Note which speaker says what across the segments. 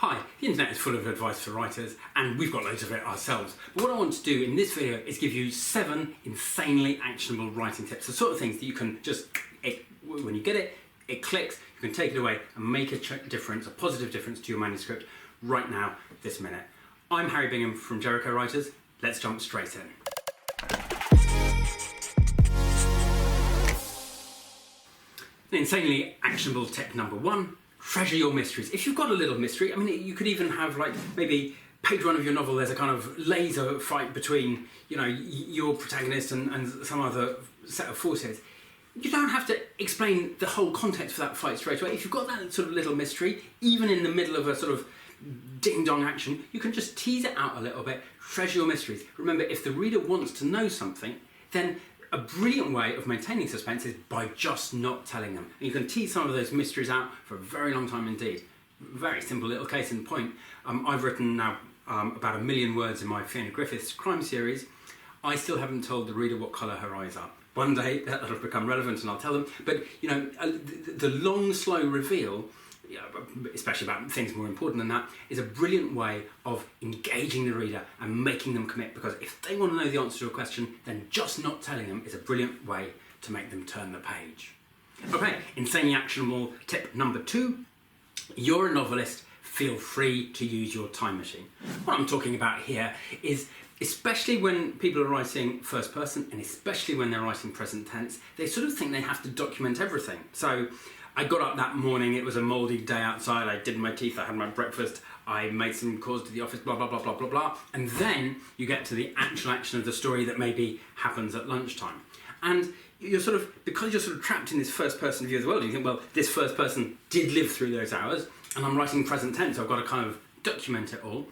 Speaker 1: Hi, the internet is full of advice for writers and we've got loads of it ourselves. But what I want to do in this video is give you 7 insanely actionable writing tips. The sort of things that you can just, when you get it, it clicks, you can take it away and make a difference, a positive difference to your manuscript right now, this minute. I'm Harry Bingham from Jericho Writers. Let's jump straight in. An insanely actionable tip number 1. Treasure your mysteries. If you've got a little mystery, I mean, you could even have, like, maybe page 1 of your novel, there's a kind of laser fight between, you know, your protagonist and some other set of forces. You don't have to explain the whole context for that fight straight away. If you've got that sort of little mystery, even in the middle of a sort of ding-dong action, you can just tease it out a little bit, treasure your mysteries. Remember, if the reader wants to know something, then a brilliant way of maintaining suspense is by just not telling them. And you can tease some of those mysteries out for a very long time indeed. Very simple little case in point. I've written now about 1 million words in my Fiona Griffiths crime series. I still haven't told the reader what colour her eyes are. One day that'll become relevant and I'll tell them. But, you know, the long, slow reveal, especially about things more important than that, is a brilliant way of engaging the reader and making them commit, because if they want to know the answer to a question, then just not telling them is a brilliant way to make them turn the page. Okay, insanely actionable tip number 2. You're a novelist, feel free to use your time machine. What I'm talking about here is, especially when people are writing first person and especially when they're writing present tense, they sort of think they have to document everything. So I got up that morning, it was a mouldy day outside, I did my teeth, I had my breakfast, I made some calls to the office, blah, blah, blah, blah, blah, blah. And then you get to the actual action of the story that maybe happens at lunchtime. And you're sort of, because you're sort of trapped in this first person view of the world, you think, well, this first person did live through those hours, and I'm writing present tense, so I've got to kind of document it all.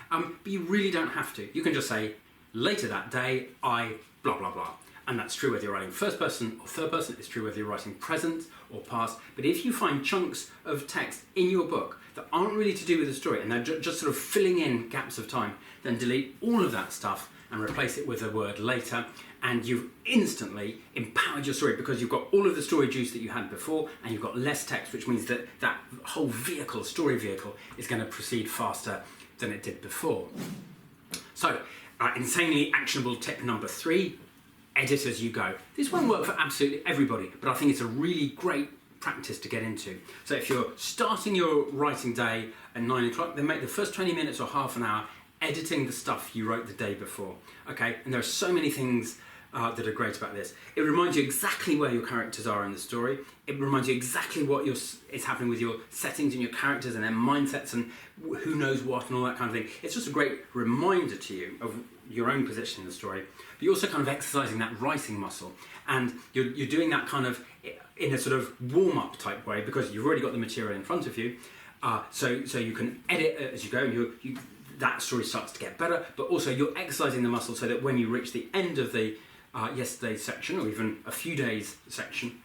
Speaker 1: But you really don't have to. You can just say, later that day, I blah, blah, blah. And that's true whether you're writing first person or third person, it's true whether you're writing present or past. But if you find chunks of text in your book that aren't really to do with the story and they're just sort of filling in gaps of time, then delete all of that stuff and replace it with the word later, and you've instantly empowered your story because you've got all of the story juice that you had before and you've got less text, which means that that whole vehicle, story vehicle, is going to proceed faster than it did before. So, insanely actionable tip number 3. Edit as you go. This won't work for absolutely everybody, but I think it's a really great practice to get into. So if you're starting your writing day at 9 o'clock, then make the first 20 minutes or half an hour editing the stuff you wrote the day before. Okay, and there are so many things that are great about this. It reminds you exactly where your characters are in the story. It reminds you exactly what is happening with your settings and your characters and their mindsets and who knows what and all that kind of thing. It's just a great reminder to you of your own position in the story. But you're also kind of exercising that writing muscle, and you're doing that kind of in a sort of warm-up type way because you've already got the material in front of you. So you can edit as you go, and that story starts to get better, but also you're exercising the muscle so that when you reach the end of the yesterday's section, or even a few days section,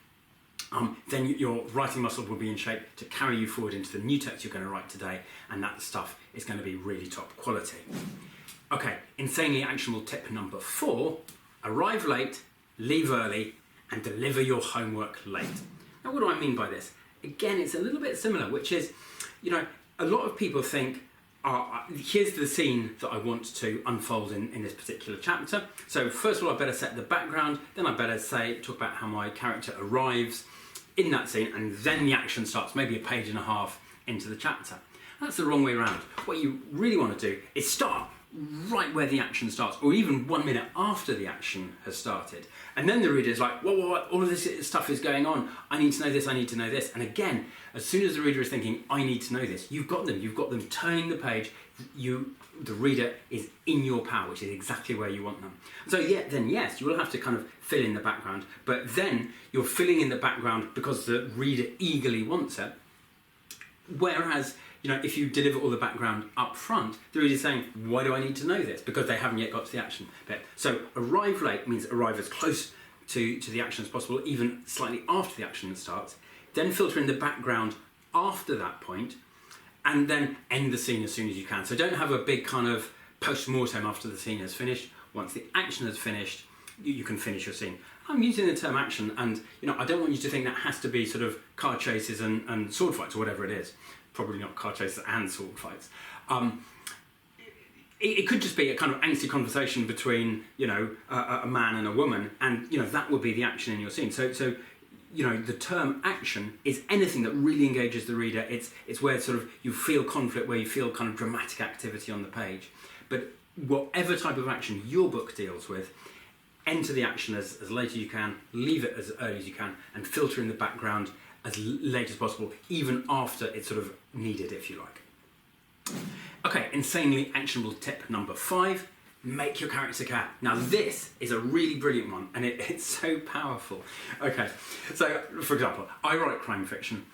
Speaker 1: then your writing muscle will be in shape to carry you forward into the new text you're going to write today, and that stuff is going to be really top quality. Okay, insanely actionable tip number 4, arrive late, leave early, and deliver your homework late. Now, what do I mean by this? Again, it's a little bit similar, which is, you know, a lot of people think, here's the scene that I want to unfold in this particular chapter. So first of all, I better set the background, then I better talk about how my character arrives in that scene, and then the action starts, maybe a page and a half into the chapter. That's the wrong way around. What you really want to do is start right where the action starts, or even 1 minute after the action has started. And then the reader is like, whoa, all of this stuff is going on. I need to know this, I need to know this. And again, as soon as the reader is thinking, I need to know this, you've got them turning the page. The reader is in your power, which is exactly where you want them. So then yes, you will have to kind of fill in the background, but then you're filling in the background because the reader eagerly wants it. Whereas, you know, if you deliver all the background up front, the reader's saying, why do I need to know this? Because they haven't yet got to the action bit. So arrive late means arrive as close to the action as possible, even slightly after the action starts. Then filter in the background after that point, and then end the scene as soon as you can. So don't have a big kind of post-mortem after the scene has finished. Once the action has finished, you can finish your scene. I'm using the term action, and I don't want you to think that has to be sort of car chases and sword fights or whatever it is. Probably not car chases and sword fights. It could just be a kind of angsty conversation between a man and a woman, and that would be the action in your scene. So the term action is anything that really engages the reader. It's where sort of you feel conflict, where you feel kind of dramatic activity on the page. But whatever type of action your book deals with, enter the action as late as you can, leave it as early as you can, and filter in the background as late as possible, even after it's sort of needed, if you like. Okay, insanely actionable tip number 5, make your character care. Now this is a really brilliant one, and it's so powerful. Okay, so for example, I write crime fiction,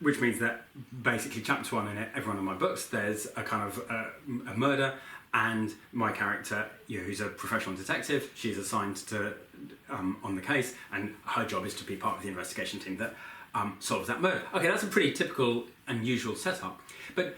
Speaker 1: which means that basically chapter 1 in every one of my books, there's a kind of a murder, and my character, who's a professional detective, she's assigned to on the case, and her job is to be part of the investigation team that solves that murder. Okay, that's a pretty typical and usual setup. But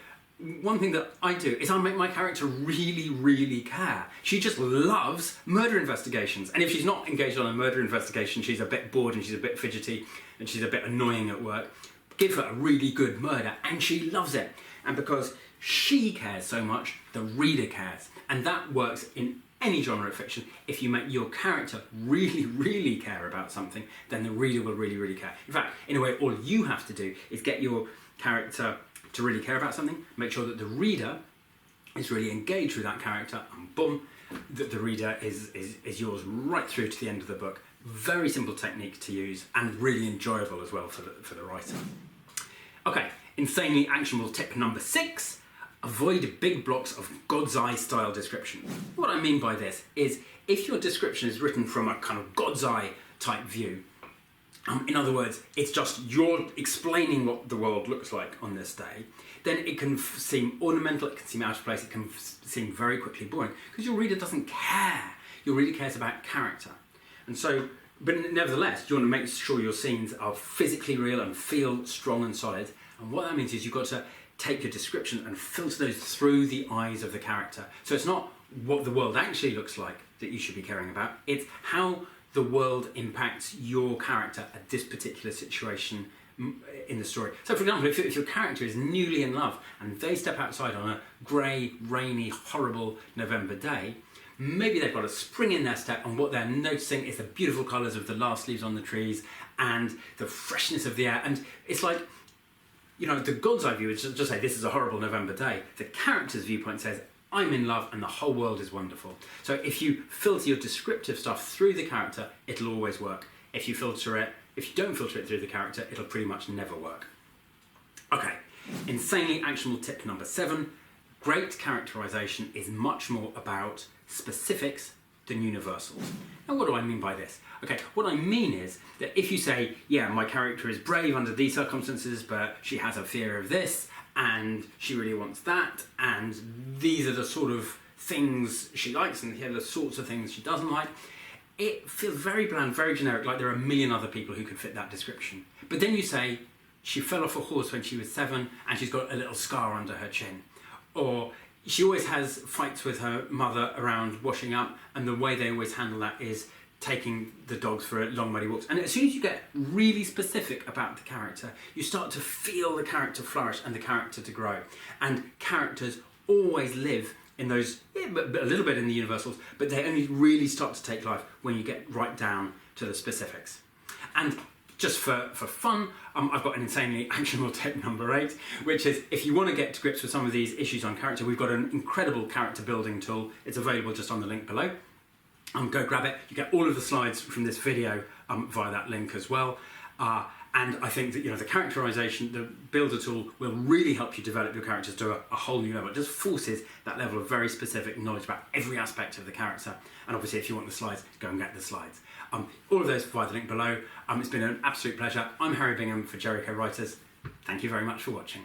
Speaker 1: one thing that I do is I make my character really, really care. She just loves murder investigations. And if she's not engaged on a murder investigation, she's a bit bored and she's a bit fidgety and she's a bit annoying at work. Give her a really good murder and she loves it. And because she cares so much, the reader cares. And that works in any genre of fiction. If you make your character really, really care about something, then the reader will really, really care. In fact, in a way, all you have to do is get your character to really care about something, make sure that the reader is really engaged with that character, and boom, that the reader is yours right through to the end of the book. Very simple technique to use and really enjoyable as well for the writer. Okay, insanely actionable tip number 6, avoid big blocks of God's eye style description. What I mean by this is if your description is written from a kind of God's eye type view, in other words, it's just you're explaining what the world looks like on this day, then it can seem ornamental, it can seem out of place, it can seem very quickly boring, because your reader doesn't care. Your reader cares about character. And so, but nevertheless, you want to make sure your scenes are physically real and feel strong and solid. And what that means is you've got to take your description and filter those through the eyes of the character. So it's not what the world actually looks like that you should be caring about, it's how the world impacts your character at this particular situation in the story. So for example, if your character is newly in love and they step outside on a grey, rainy, horrible November day, maybe they've got a spring in their step, and what they're noticing is the beautiful colours of the last leaves on the trees and the freshness of the air. And it's like, the God's eye view is just say, this is a horrible November day. The character's viewpoint says, I'm in love and the whole world is wonderful. So if you filter your descriptive stuff through the character, it'll always work. If you don't filter it through the character, it'll pretty much never work. Okay, insanely actionable tip number 7, great characterization is much more about specifics than universals. Now what do I mean by this? Okay, what I mean is that if you say, yeah, my character is brave under these circumstances, but she has a fear of this, and she really wants that, and these are the sort of things she likes, and here are the sorts of things she doesn't like, it feels very bland, very generic, like there are a million other people who could fit that description. But then you say, she fell off a horse when she was 7, and she's got a little scar under her chin. Or she always has fights with her mother around washing up, and the way they always handle that is taking the dogs for long muddy walks. And as soon as you get really specific about the character, you start to feel the character flourish and the character to grow. And characters always live in those, but a little bit in the universals, but they only really start to take life when you get right down to the specifics. And just for fun, I've got an insanely actionable tip number 8, which is if you want to get to grips with some of these issues on character, we've got an incredible character building tool. It's available just on the link below. Go grab it. You get all of the slides from this video via that link as well. And I think that the characterization, the builder tool will really help you develop your characters to a whole new level. It just forces that level of very specific knowledge about every aspect of the character. And obviously, if you want the slides, go and get the slides. All of those via the link below. It's been an absolute pleasure. I'm Harry Bingham for Jericho Writers. Thank you very much for watching.